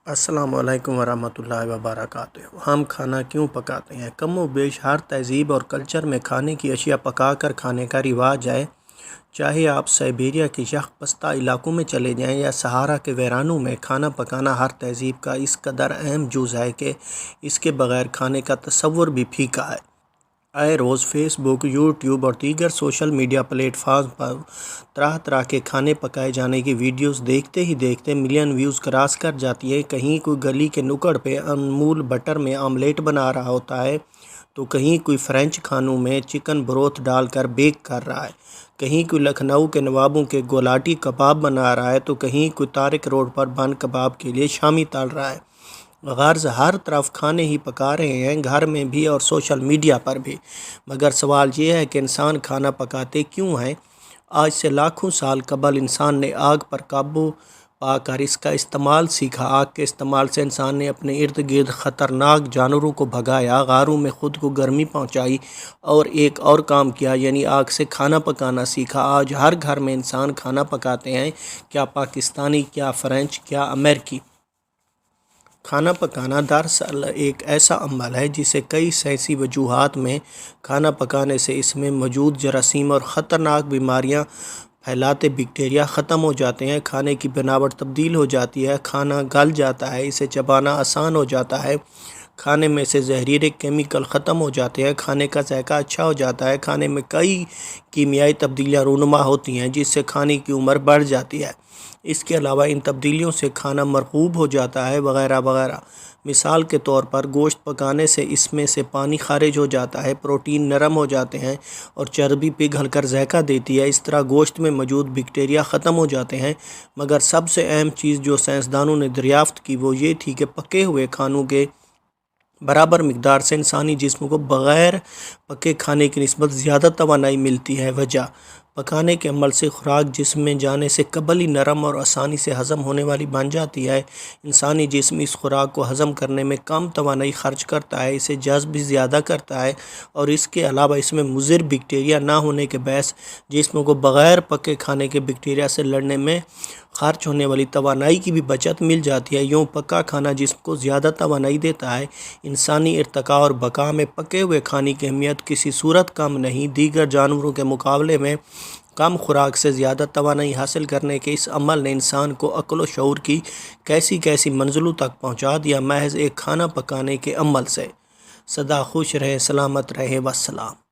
السلام علیکم ورحمۃ اللہ وبرکاتہ۔ ہم کھانا کیوں پکاتے ہیں؟ کم و بیش ہر تہذیب اور کلچر میں کھانے کی اشیاء پکا کر کھانے کا رواج ہے۔ چاہے آپ سائبیریا کے یخ پستہ علاقوں میں چلے جائیں یا صحارا کے ویرانوں میں، کھانا پکانا ہر تہذیب کا اس قدر اہم جز ہے کہ اس کے بغیر کھانے کا تصور بھی پھیکا ہے۔ آئے روز فیس بک، یوٹیوب اور دیگر سوشل میڈیا پلیٹ فارم پر طرح طرح کے کھانے پکائے جانے کی ویڈیوز دیکھتے ہی دیکھتے ملین ویوز کراس کر جاتی ہے۔ کہیں کوئی گلی کے نکڑ پہ امول بٹر میں آملیٹ بنا رہا ہوتا ہے تو کہیں کوئی فرینچ کھانوں میں چکن بروتھ ڈال کر بیک کر رہا ہے، کہیں کوئی لکھنؤ کے نوابوں کے گولاٹی کباب بنا رہا ہے تو کہیں کوئی طارق روڈ پر بن کباب کے لیے شامی تل رہا ہے۔ غرض ہر طرف کھانے ہی پکا رہے ہیں، گھر میں بھی اور سوشل میڈیا پر بھی۔ مگر سوال یہ ہے کہ انسان کھانا پکاتے کیوں ہیں؟ آج سے لاکھوں سال قبل انسان نے آگ پر قابو پا کر اس کا استعمال سیکھا۔ آگ کے استعمال سے انسان نے اپنے ارد گرد خطرناک جانوروں کو بھگایا، غاروں میں خود کو گرمی پہنچائی اور ایک اور کام کیا، یعنی آگ سے کھانا پکانا سیکھا۔ آج ہر گھر میں انسان کھانا پکاتے ہیں، کیا پاکستانی، کیا فرینچ، کیا امریکی۔ کھانا پکانا دراصل ایک ایسا عمل ہے جسے کئی سائنسی وجوہات میں کھانا پکانے سے اس میں موجود جراثیم اور خطرناک بیماریاں پھیلاتے بیکٹیریا ختم ہو جاتے ہیں، کھانے کی بناوٹ تبدیل ہو جاتی ہے، کھانا گل جاتا ہے، اسے چبانا آسان ہو جاتا ہے، کھانے میں سے زہریلے کیمیکل ختم ہو جاتے ہیں، کھانے کا ذائقہ اچھا ہو جاتا ہے، کھانے میں کئی کیمیائی تبدیلیاں رونما ہوتی ہیں جس سے کھانے کی عمر بڑھ جاتی ہے۔ اس کے علاوہ ان تبدیلیوں سے کھانا مرغوب ہو جاتا ہے، وغیرہ وغیرہ۔ مثال کے طور پر گوشت پکانے سے اس میں سے پانی خارج ہو جاتا ہے، پروٹین نرم ہو جاتے ہیں اور چربی پگھل کر ذائقہ دیتی ہے۔ اس طرح گوشت میں موجود بیکٹیریا ختم ہو جاتے ہیں۔ مگر سب سے اہم چیز جو سائنسدانوں نے دریافت کی وہ یہ تھی کہ پکے ہوئے کھانوں کے برابر مقدار سے انسانی جسم کو بغیر پکے کھانے کی نسبت زیادہ توانائی ملتی ہے۔ وجہ پکانے کے عمل سے خوراک جسم میں جانے سے قبل ہی نرم اور آسانی سے ہضم ہونے والی بن جاتی ہے۔ انسانی جسم اس خوراک کو ہضم کرنے میں کم توانائی خرچ کرتا ہے، اسے جذب بھی زیادہ کرتا ہے اور اس کے علاوہ اس میں مضر بیکٹیریا نہ ہونے کے باعث جسم کو بغیر پکے کھانے کے بیکٹیریا سے لڑنے میں خرچ ہونے والی توانائی کی بھی بچت مل جاتی ہے۔ یوں پکا کھانا جسم کو زیادہ توانائی دیتا ہے۔ انسانی ارتقاء اور بقا میں پکے ہوئے کھانے کی اہمیت کسی صورت کم نہیں۔ دیگر جانوروں کے مقابلے میں کم خوراک سے زیادہ توانائی حاصل کرنے کے اس عمل نے انسان کو عقل و شعور کی کیسی کیسی منزلوں تک پہنچا دیا، محض ایک کھانا پکانے کے عمل سے۔ سدا خوش رہے، سلامت رہے، والسلام۔